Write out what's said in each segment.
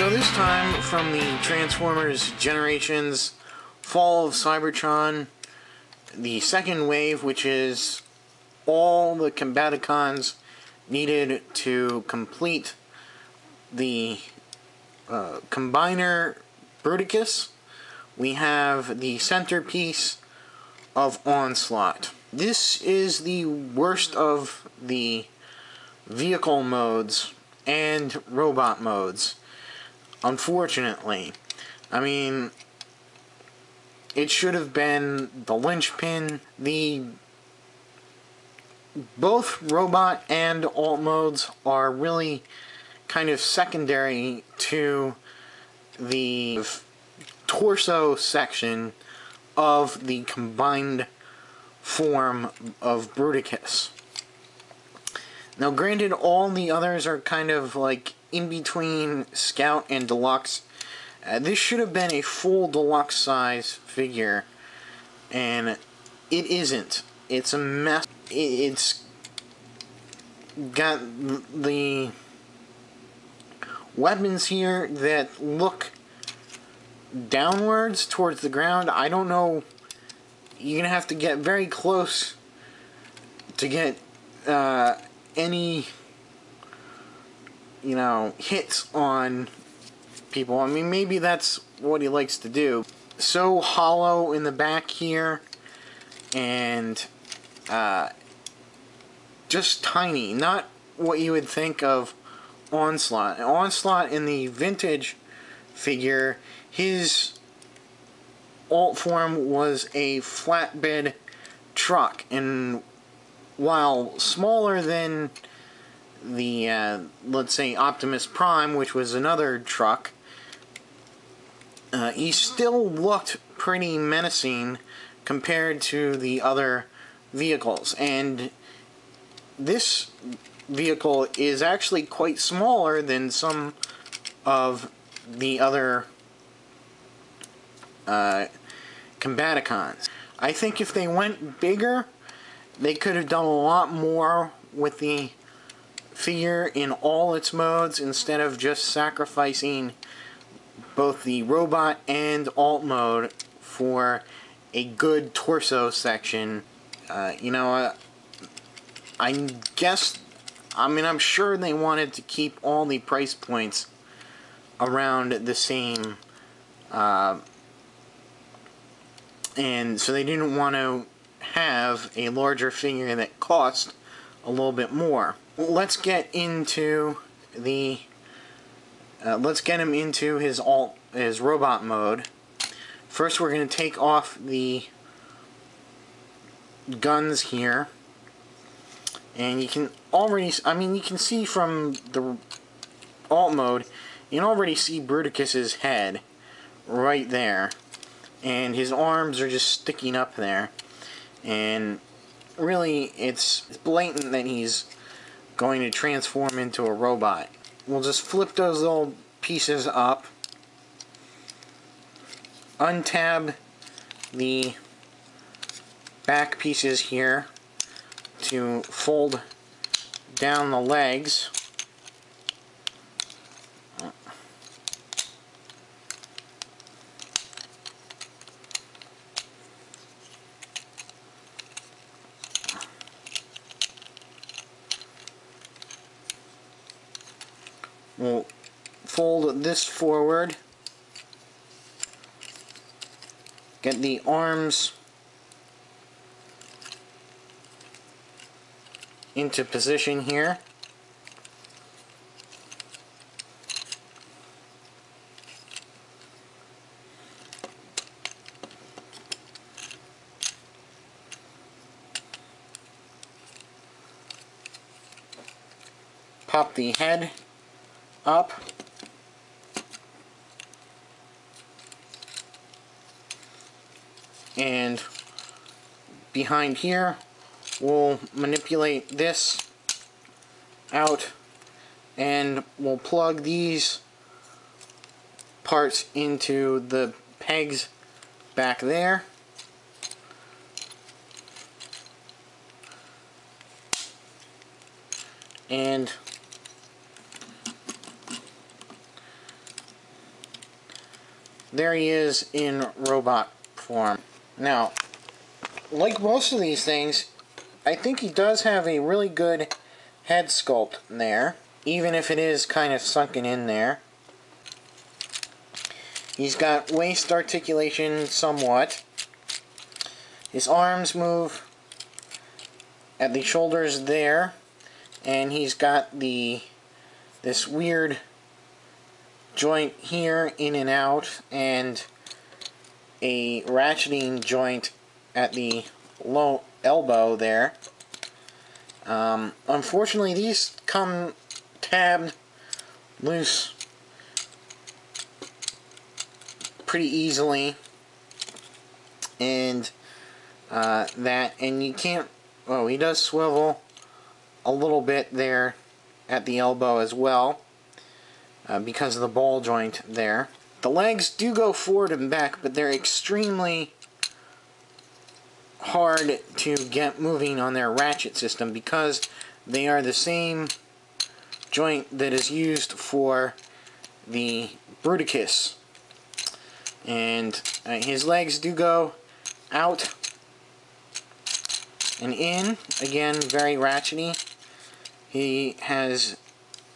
So this time, from the Transformers Generations Fall of Cybertron, the second wave, which is all the Combaticons needed to complete the combiner Bruticus, we have the centerpiece of Onslaught. This is the worst of the vehicle modes and robot modes, unfortunately. I mean, it should have been the linchpin. Both robot and alt modes are really kind of secondary to the torso section of the combined form of Bruticus. Now, granted, all the others are kind of like in between Scout and Deluxe. This should have been a full Deluxe size figure, and it isn't. It's a mess. It's got the weapons here that look downwards towards the ground. I don't know. You're gonna have to get very close to get any, hits on people. I mean, maybe that's what he likes to do. So hollow in the back here, and just tiny. Not what you would think of Onslaught. Onslaught in the vintage figure, his alt form was a flatbed truck, and while smaller than the, let's say, Optimus Prime, which was another truck, he still looked pretty menacing compared to the other vehicles. And this vehicle is actually quite smaller than some of the other Combaticons. I think if they went bigger, they could have done a lot more with the figure in all its modes instead of just sacrificing both the robot and alt mode for a good torso section. I guess, I'm sure they wanted to keep all the price points around the same, and so they didn't want to have a larger figure that cost a little bit more. Let's get into the let's get him into his robot mode. First, we're going to take off the guns here, and you can already, you can see from the alt mode, you can already see Bruticus's head right there, and his arms are just sticking up there. And really, it's blatant that he's going to transform into a robot. We'll just flip those little pieces up, untab the back pieces here to fold down the legs. We'll fold this forward, get the arms into position here. Pop the head up, and behind here we'll manipulate this out, and we'll plug these parts into the pegs back there. And there he is in robot form. Now, like most of these things, I think he does have a really good head sculpt there, even if it is kind of sunken in there. He's got waist articulation somewhat. His arms move at the shoulders there, and he's got this weird joint here in and out, and a ratcheting joint at the low elbow there. Unfortunately, these come tabbed loose pretty easily, and and you can't. Oh, he does swivel a little bit there at the elbow as well, because of the ball joint there. The legs do go forward and back, but they're extremely hard to get moving on their ratchet system because they are the same joint that is used for the Bruticus. And his legs do go out and in, again, very ratchety. He has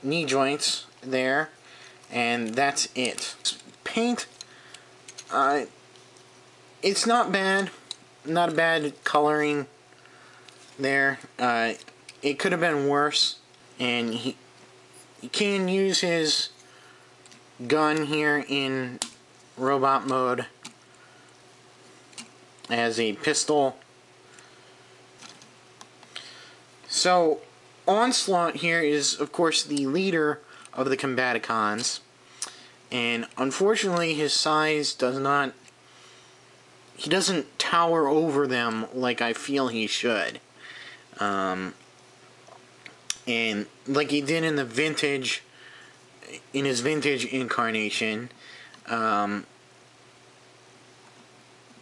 knee joints there, and that's it. Paint, it's not bad. Not a bad coloring there. It could have been worse, and he can use his gun here in robot mode as a pistol. So Onslaught here is, of course, the leader of the Combaticons, and unfortunately his size doesn't tower over them like I feel he should. And like he did in his vintage incarnation,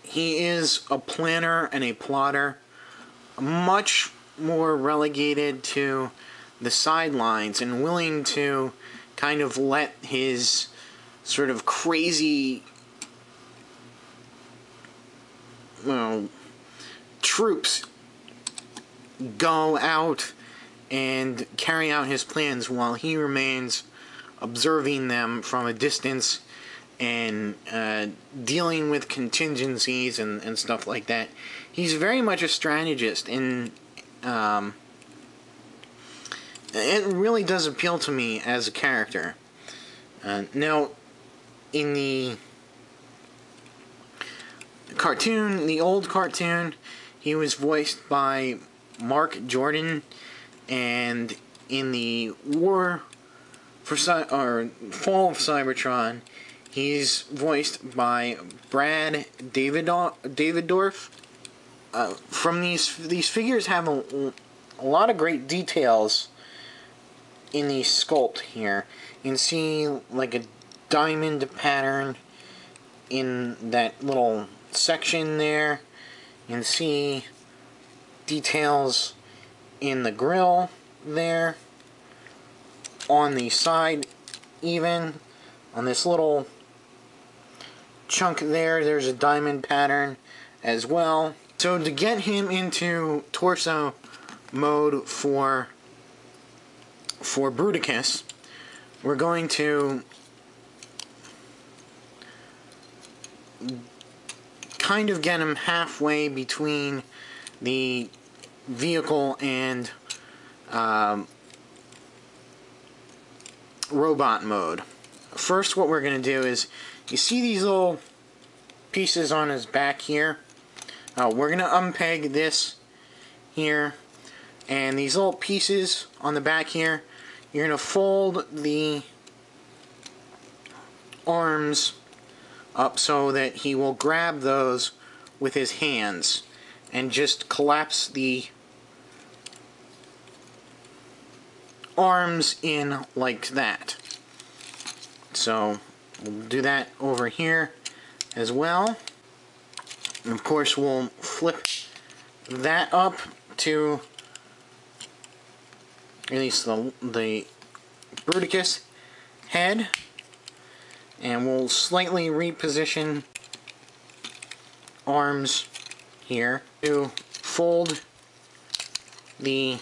he is a planner and a plotter, much more relegated to the sidelines and willing to kind of let his sort of crazy troops go out and carry out his plans while he remains observing them from a distance and dealing with contingencies and stuff like that. He's very much a strategist, and it really does appeal to me as a character. Now, in the cartoon, the old cartoon, he was voiced by Mark Jordan, and in the Fall of Cybertron, he's voiced by Brad Daviddorf. From these figures have a lot of great details in the sculpt here. You can see like a diamond pattern in that little section there. You can see details in the grill there, on the side, even on this little chunk there's a diamond pattern as well. So to get him into torso mode for Bruticus, we're going to kind of get him halfway between the vehicle and robot mode. First, what we're going to do is, you see these little pieces on his back here? We're going to unpeg this here, and these little pieces on the back here, you're going to fold the arms up so that he will grab those with his hands and just collapse the arms in like that. So we'll do that over here as well. And of course we'll flip that up to release the Bruticus head. And we'll slightly reposition arms here to fold the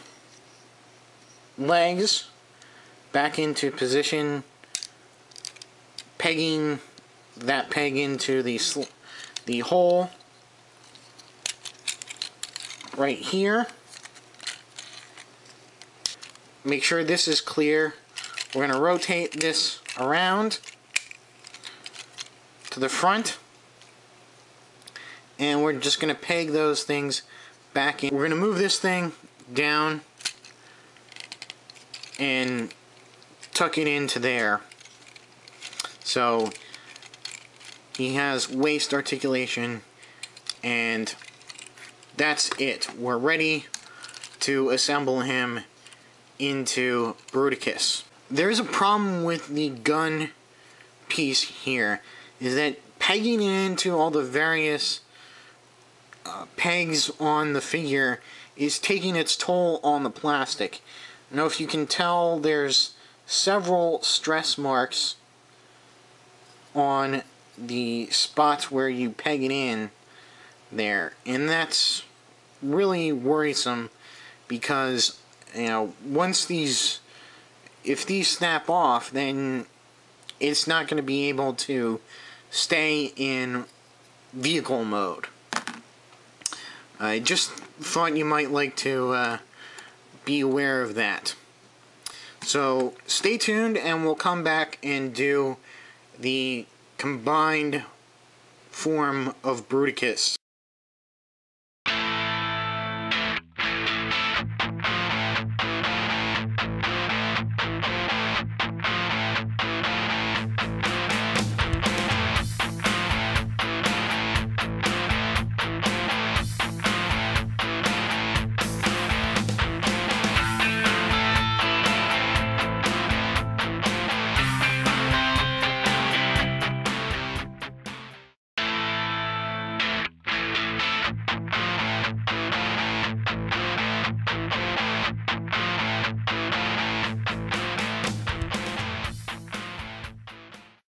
legs back into position, pegging that peg into the hole right here. Make sure this is clear. We're going to rotate this around to the front, and we're just going to peg those things back in. We're going to move this thing down and tuck it into there. So he has waist articulation, and that's it. We're ready to assemble him into Bruticus. There's a problem with the gun piece here, is that pegging it into all the various pegs on the figure is taking its toll on the plastic. Now, if you can tell, there's several stress marks on the spots where you peg it in there, and that's really worrisome because, you know, if these snap off, then it's not going to be able to stay in vehicle mode. I just thought you might like to be aware of that. So stay tuned, and we'll come back and do the combined form of Bruticus.